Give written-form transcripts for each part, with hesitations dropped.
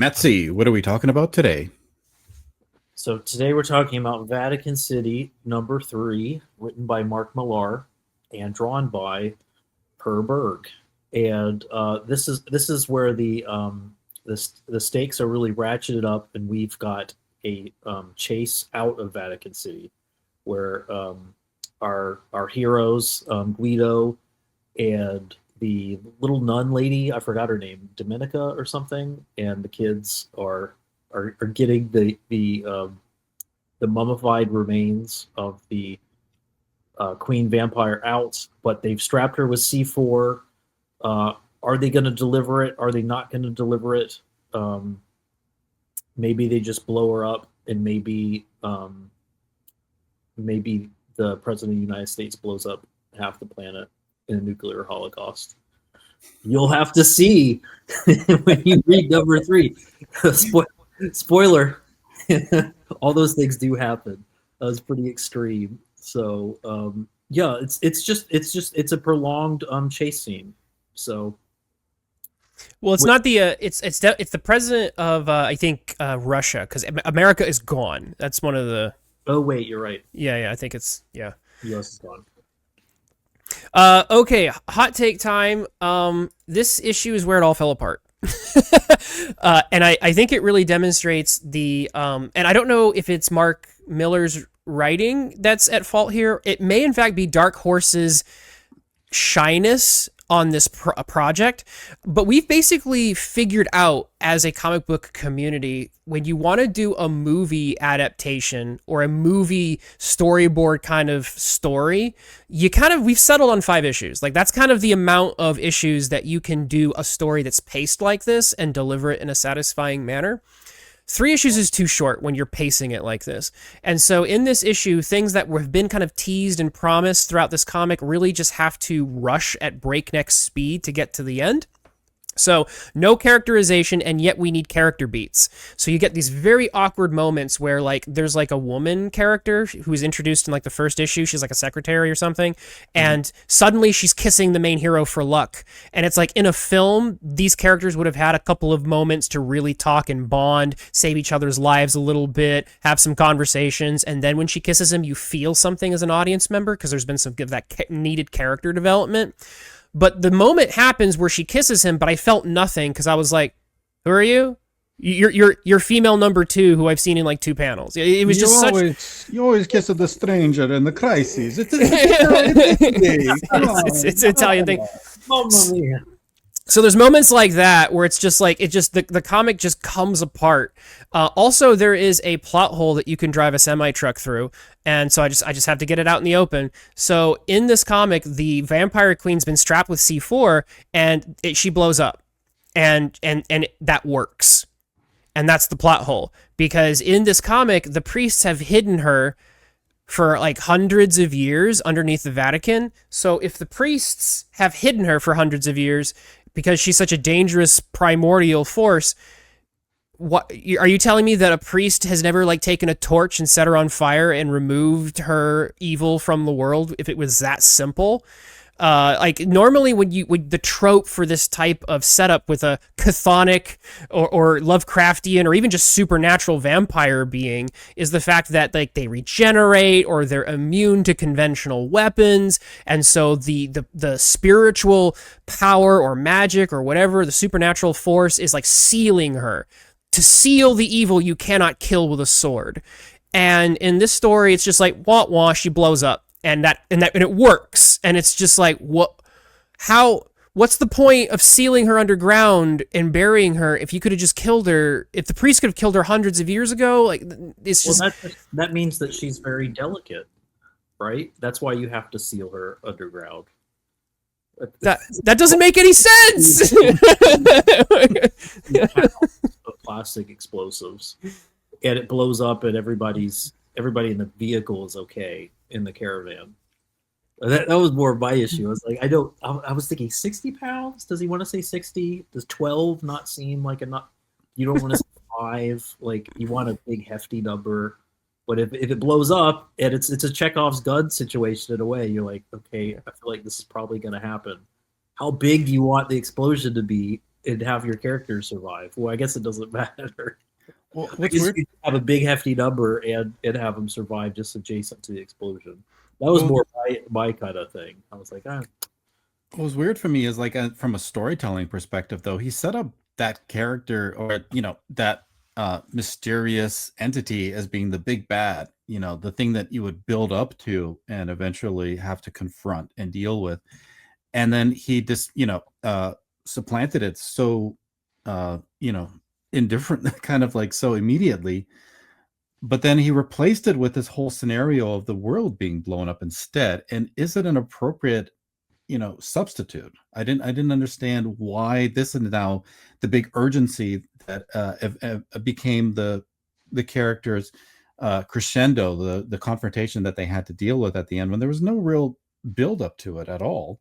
Matsy, what are we talking about today? So today we're talking about Vatican City #3, written by Mark Millar and drawn by Berg. And this is where the stakes are really ratcheted up, and we've got a chase out of Vatican City, where our heroes, Guido and the little nun lady, I forgot her name, Dominica or something, and the kids are getting the mummified remains of the queen vampire out, but they've strapped her with C4. Are they going to deliver it? Are they not going to deliver it? Maybe they just blow her up, and maybe the president of the United States blows up half the planet in a nuclear holocaust. You'll have to see when you read #3. Spoiler: all those things do happen. That was pretty extreme. So yeah, it's a prolonged chase scene. So well, it's not the it's the president of I think Russia, because America is gone. That's one of the. Oh wait, you're right. Yeah, I think it's yeah. U.S. is gone. Okay, hot take time. This issue is where it all fell apart. And I think it really demonstrates the and I don't know if it's Mark Millar's writing that's at fault here. It may in fact be Dark Horse's shyness on this project, but we've basically figured out as a comic book community, when you want to do a movie adaptation or a movie storyboard kind of story, we've settled on 5 issues. Like, that's kind of the amount of issues that you can do a story that's paced like this and deliver it in a satisfying manner. 3 issues is too short when you're pacing it like this. And so in this issue, things that have been kind of teased and promised throughout this comic really just have to rush at breakneck speed to get to the end. So no characterization, and yet we need character beats. So you get these very awkward moments where there's a woman character who's introduced in the first issue. She's like a secretary or something, and suddenly she's kissing the main hero for luck. And it's like, in a film, these characters would have had a couple of moments to really talk and bond, save each other's lives a little bit, have some conversations, and then when she kisses him, you feel something as an audience member because there's been some of that needed character development. But the moment happens where she kisses him, but I felt nothing because I was like, "Who are you? You're female number 2 who I've seen in 2 panels." It was You always kiss the stranger in the crisis. It's an Italian thing. Mamma mia. So there's moments like that where it's just the comic just comes apart. Also, there is a plot hole that you can drive a semi-truck through, and so I just have to get it out in the open. So in this comic, the vampire queen's been strapped with C4, and she blows up, and that works, and that's the plot hole, because in this comic, the priests have hidden her for hundreds of years underneath the Vatican. So if the priests have hidden her for hundreds of years because she's such a dangerous primordial force, what are you telling me, that a priest has never taken a torch and set her on fire and removed her evil from the world if it was that simple? Normally when the trope for this type of setup with a chthonic or Lovecraftian or even just supernatural vampire being is the fact that they regenerate or they're immune to conventional weapons, and so the spiritual power or magic or whatever, the supernatural force is sealing her. To seal the evil, you cannot kill with a sword. And in this story, it's just wah wah, she blows up. And it works, and it's just what's the point of sealing her underground and burying her if you could have just killed her, if the priest could have killed her hundreds of years ago? It's just that means that she's very delicate, right? That's why you have to seal her underground. That doesn't make any sense. Of plastic explosives, and it blows up, and everybody in the vehicle is okay in the caravan. That was more of my issue. I was I was thinking 60 pounds. Does he want to say 60? Does 12 not seem like enough? You don't want to say 5. You want a big hefty number. But if it blows up and it's a Chekhov's gun situation in a way, you're okay, I feel like this is probably going to happen. How big do you want the explosion to be? and have your character survive. Well, I guess it doesn't matter. Well, I what's guess weird? you have a big hefty number and have them survive just adjacent to the explosion. That was Well, more my kind of thing. I was like, ah, What was weird for me is like from a storytelling perspective, though, he set up that character or that mysterious entity as being the big bad, the thing that you would build up to and eventually have to confront and deal with. And then he just, supplanted it so, indifferent, kind of like so immediately. But then he replaced it with this whole scenario of the world being blown up instead. And is it an appropriate substitute? I didn't understand why this is now the big urgency that became the characters crescendo, the confrontation that they had to deal with at the end when there was no real build up to it at all.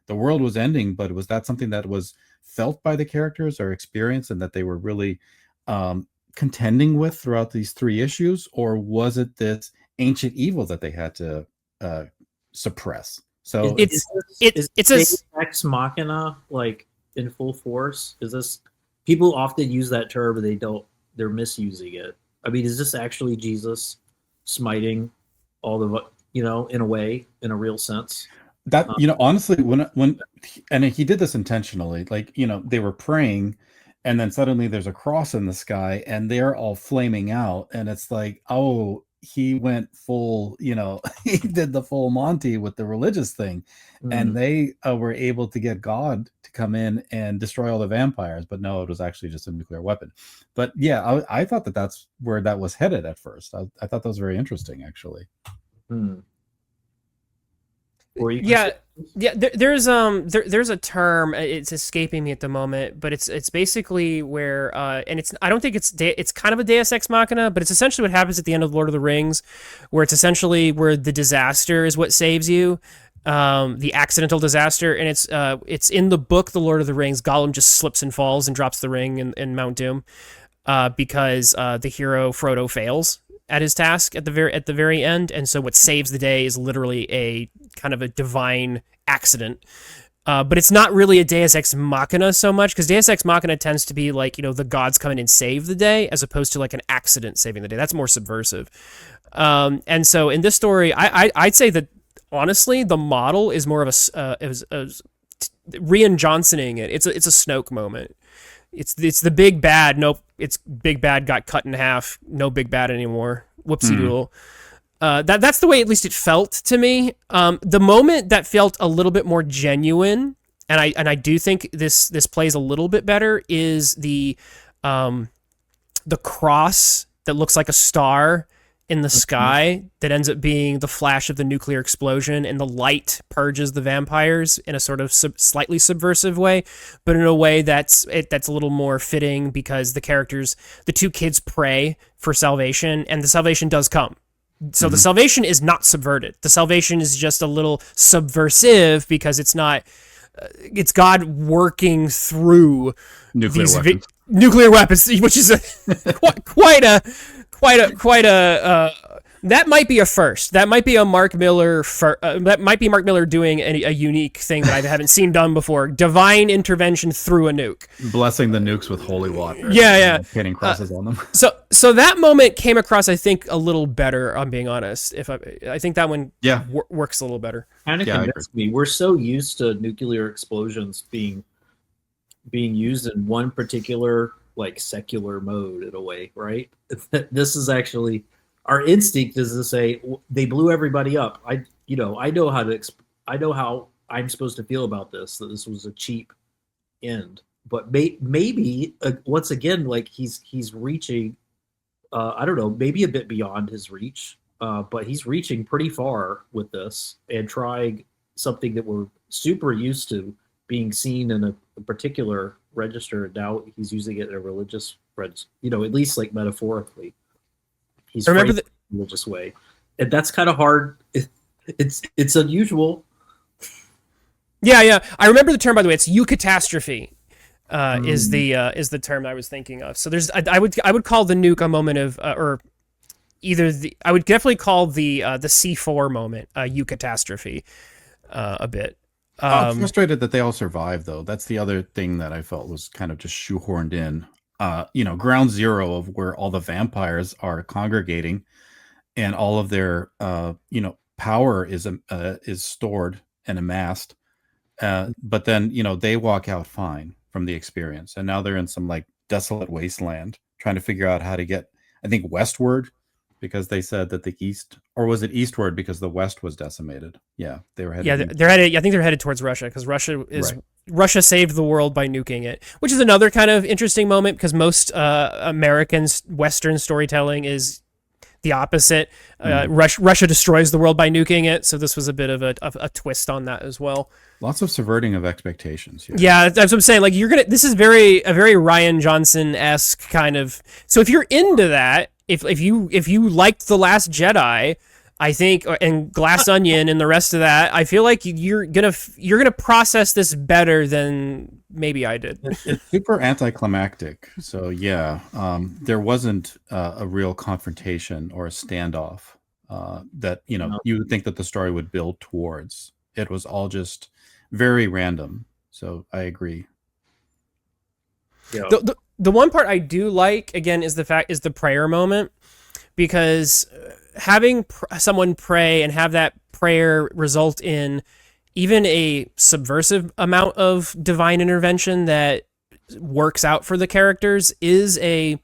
The world was ending, but was that something that was felt by the characters or experienced and that they were really contending with throughout these 3 issues, or was it this ancient evil that they had to suppress? So is it's a Deus Ex Machina like in full force? Is this, people often use that term, but they're misusing it. I mean, is this actually Jesus smiting all the in a way, in a real sense? that honestly, and he did this intentionally, like they were praying and then suddenly there's a cross in the sky and they're all flaming out, and it's like, oh, he went full, he did the full Monty with the religious thing. And they were able to get God to come in and destroy all the vampires, but no, it was actually just a nuclear weapon. But yeah, I thought that that's where that was headed at first. I thought that was very interesting, actually. Yeah, there's a term, it's escaping me at the moment, but it's basically where and it's, I don't think it's kind of a Deus Ex Machina, but it's essentially what happens at the end of Lord of the Rings, where it's essentially where the disaster is what saves you, the accidental disaster, and it's in the book The Lord of the Rings. Gollum just slips and falls and drops the ring in Mount Doom, because the hero Frodo fails at his task at the very end, and so what saves the day is literally a kind of a divine accident. But it's not really a Deus Ex Machina so much, because Deus Ex Machina tends to be like, the gods come in and save the day, as opposed to like an accident saving the day. That's more subversive. And so in this story, I'd say that honestly, the model is more of a Rian Johnsoning it. It's a Snoke moment. It's the big bad. Nope, it's big bad got cut in half. No big bad anymore. Whoopsie doodle. That's the way at least it felt to me. The moment that felt a little bit more genuine, and I do think this plays a little bit better, is the cross that looks like a star in the sky that ends up being the flash of the nuclear explosion, and the light purges the vampires in a sort of slightly subversive way, but in a way that's a little more fitting, because the 2 kids pray for salvation, and the salvation does come. So the salvation is not subverted. The salvation is just a little subversive, because it's not. It's God working through nuclear weapons, which is quite a. That might be a first. That might be a Mark Millar. That might be Mark Millar doing a unique thing that I haven't seen done before. Divine intervention through a nuke, blessing the nukes with holy water. Yeah. Painting crosses on them. So that moment came across, I think, a little better. I'm being honest. I think that one works a little better. Kind of convinced me. We're so used to nuclear explosions being used in one particular like secular mode in a way, right? This is actually, our instinct is to say they blew everybody up. I know how I'm supposed to feel about this, that this was a cheap end. But maybe once again, like he's reaching, I don't know, maybe a bit beyond his reach, but he's reaching pretty far with this and trying something that we're super used to being seen in a particular register. Now he's using it in a religious register, at least like metaphorically. He's remember the religious way, and that's kind of hard. It's unusual. Yeah. I remember the term, by the way. It's eucatastrophe. Is the term I was thinking of. So there's I would call the nuke a moment of or either I would definitely call the C4 moment eucatastrophe a bit. I'm frustrated that they all survived, though. That's the other thing that I felt was kind of just shoehorned in. Ground zero of where all the vampires are congregating, and all of their power is stored and amassed. But then they walk out fine from the experience, and now they're in some like desolate wasteland trying to figure out how to get, I think, westward, because they said that the east, or was it eastward because the west was decimated? Yeah, they were headed. Yeah, they're headed. I think they're headed towards Russia because Russia saved the world by nuking it, which is another kind of interesting moment because most Americans Western storytelling is the opposite. Russia destroys the world by nuking it, so this was a bit of a twist on that as well. Lots of subverting of expectations here. Yeah, that's what I'm saying. Like this is a very Rian Johnson-esque kind of. So if you're into that, if you liked The Last Jedi, I think, and Glass Onion and the rest of that, I feel like you're gonna process this better than maybe I did. It's super anticlimactic. So yeah, there wasn't a real confrontation or a standoff that you would think that the story would build towards. It was all just very random. So I agree. Yeah. The one part I do like, again, is the prayer moment, because having someone pray and have that prayer result in even a subversive amount of divine intervention that works out for the characters is a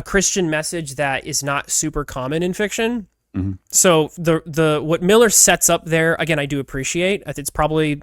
Christian message that is not super common in fiction. Mm-hmm. So the what Millar sets up there, again, I do appreciate. It's probably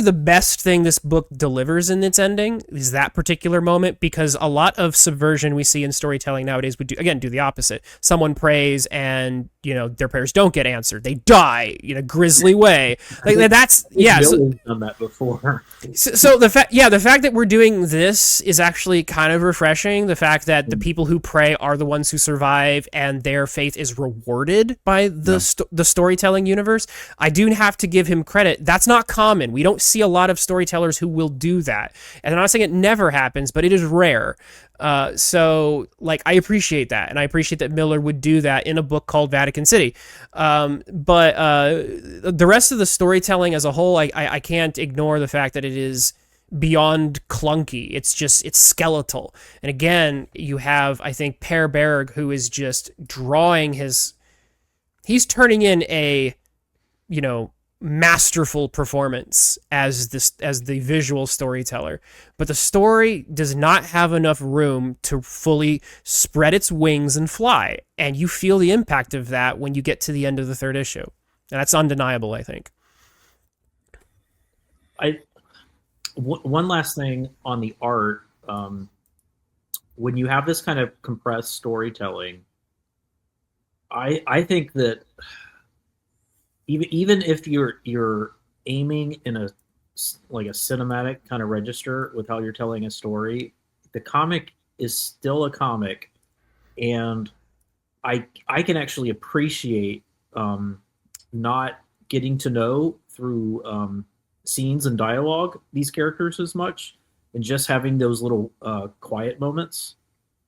the best thing this book delivers in its ending is that particular moment, because a lot of subversion we see in storytelling nowadays would do the opposite. Someone prays and their prayers don't get answered. They die in a grisly way. Like that's done that before. So the fact that we're doing this is actually kind of refreshing. The fact that the people who pray are the ones who survive and their faith is rewarded by the storytelling universe. I do have to give him credit. That's not common. We don't see a lot of storytellers who will do that. And I'm not saying it never happens, but it is rare. So like, I appreciate that. And I appreciate that Millar would do that in a book called Vatican City. But the rest of the storytelling as a whole, I can't ignore the fact that it is beyond clunky. It's skeletal. And again, you have, I think, Berg, who is just drawing he's turning in a, masterful performance as the visual storyteller, but the story does not have enough room to fully spread its wings and fly, and you feel the impact of that when you get to the end of the third issue, and that's undeniable, I think. One last thing on the art, when you have this kind of compressed storytelling, I think that even if you're aiming in a cinematic kind of register with how you're telling a story, the comic is still a comic, and I can actually appreciate not getting to know through scenes and dialogue these characters as much, and just having those little quiet moments,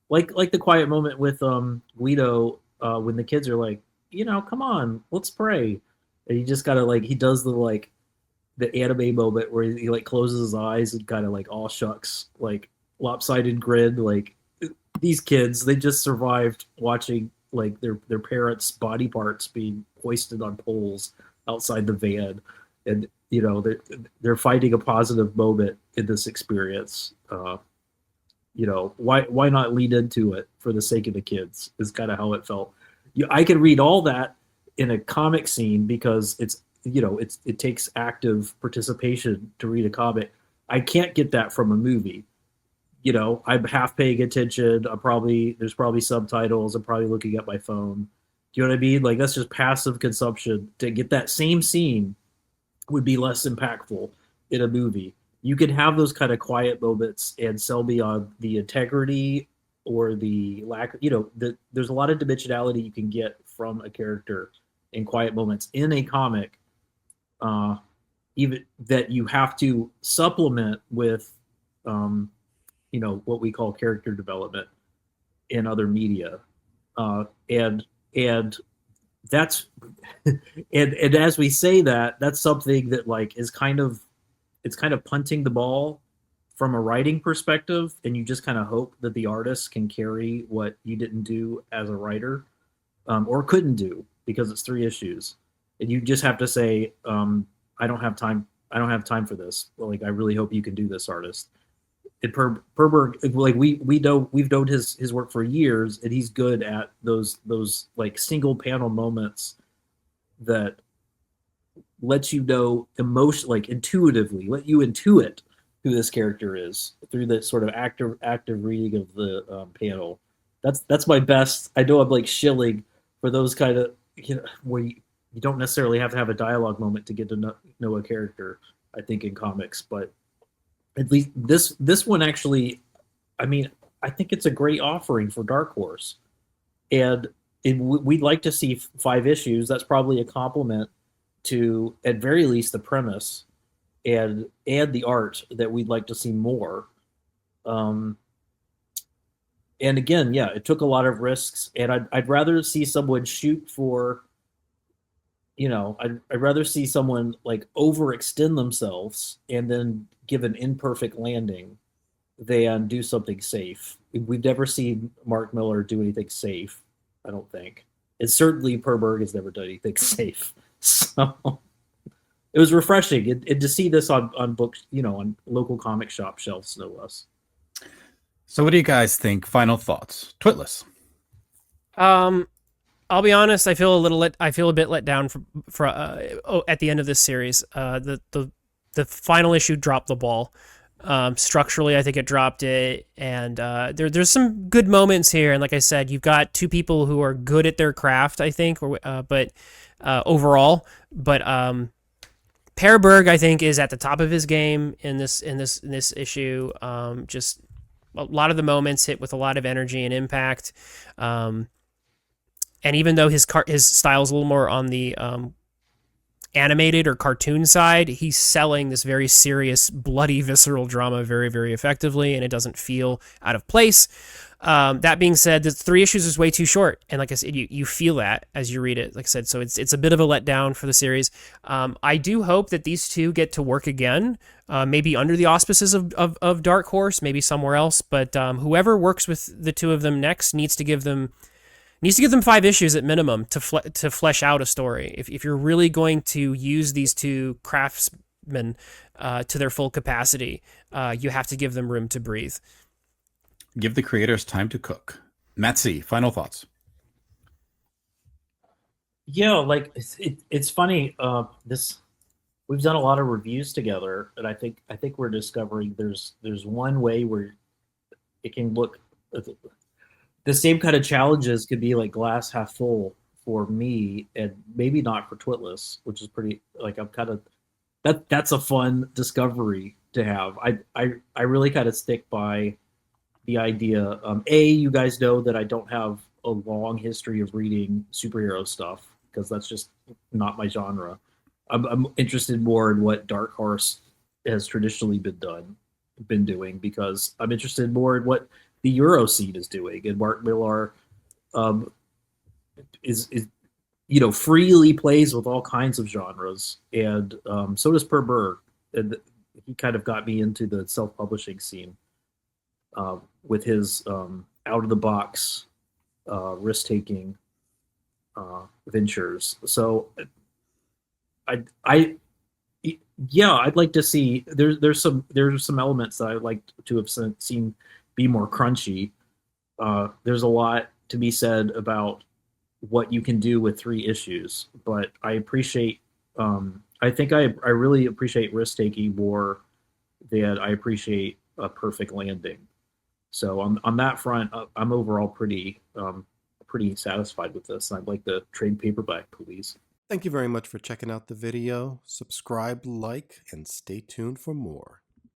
like the quiet moment with Guido when the kids are like, come on, let's pray. And he just gotta he does the anime moment where he closes his eyes and kind of all shucks, lopsided grin. These kids, they just survived watching their parents' body parts being hoisted on poles outside the van, and they're finding a positive moment in this experience. Why not lean into it for the sake of the kids? Is kind of how it felt. I could read all that in a comic scene because it takes active participation to read a comic. I can't get that from a movie. I'm half paying attention. There's probably subtitles. I'm probably looking at my phone. Do you know what I mean? That's just passive consumption. To get that same scene would be less impactful in a movie. You can have those kind of quiet moments and sell me on the integrity or the lack. There's a lot of dimensionality you can get from a character in quiet moments in a comic, even that you have to supplement with, what we call character development in other media, and that's and as we say that, that's something that like is kind of it's kind of punting the ball from a writing perspective, and you just kind of hope that the artist can carry what you didn't do as a writer, or couldn't do because it's 3 issues, and you just have to say, I don't have time. I don't have time for this. Like, I really hope you can do this, artist. And Perberg, like we've known his work for years, and he's good at those like single panel moments that lets you know emotion, like intuitively, let you intuit who this character is through the sort of active reading of the panel. That's my best. I know I'm like shilling for those kind of, where you don't necessarily have to have a dialogue moment to get to know a character. I think in comics, but at least this one actually, I mean, I think it's a great offering for Dark Horse, and we'd like to see 5 issues. That's probably a compliment to, at very least, the premise and the art that we'd like to see more. Um, and again, yeah, it took a lot of risks, and I'd rather see someone shoot for, I'd rather see someone like overextend themselves and then give an imperfect landing than do something safe. We've never seen Mark Millar do anything safe, I don't think. And certainly Per Berg has never done anything safe. So it was refreshing and to see this on books, on local comic shop shelves, no less. So what do you guys think? Final thoughts. Twitless. I'll be honest. I feel a bit let down for at the end of this series. The final issue dropped the ball. Structurally, I think it dropped it, and there's some good moments here. And like I said, you've got 2 people who are good at their craft, I think, but overall, but Per Berg, I think, is at the top of his game in this issue. Just a lot of the moments hit with a lot of energy and impact. And even though his style is a little more on the animated or cartoon side, he's selling this very serious, bloody, visceral drama very, very effectively, and it doesn't feel out of place. That being said, the 3 issues is way too short, and like I said, you feel that as you read it. Like I said, so it's a bit of a letdown for the series. I do hope that these 2 get to work again, maybe under the auspices of Dark Horse, maybe somewhere else. But whoever works with the 2 of them next needs to give them 5 issues at minimum to flesh out a story. If you're really going to use these 2 craftsmen to their full capacity, you have to give them room to breathe. Give the creators time to cook. Matsy, final thoughts. Yeah, like it's funny. We've done a lot of reviews together, and I think we're discovering there's one way where it can look. The same kind of challenges could be like glass half full for me, and maybe not for Twitless, which is pretty, like, I'm kind of, that's a fun discovery to have. I really kind of stick by the idea. You guys know that I don't have a long history of reading superhero stuff because that's just not my genre. I'm interested more in what Dark Horse has traditionally been doing, because I'm interested more in what the Euro scene is doing, and Mark Millar is freely plays with all kinds of genres, and so does Per Berg, and he kind of got me into the self-publishing scene with his out of the box risk-taking ventures. So I'd like to see there's some elements that I'd like to have seen be more crunchy. There's a lot to be said about what you can do with 3 issues, but I appreciate. I think I really appreciate risk taking more than I appreciate a perfect landing. So on that front, I'm overall pretty satisfied with this. I'd like the trade paperback, please. Thank you very much for checking out the video. Subscribe, like, and stay tuned for more.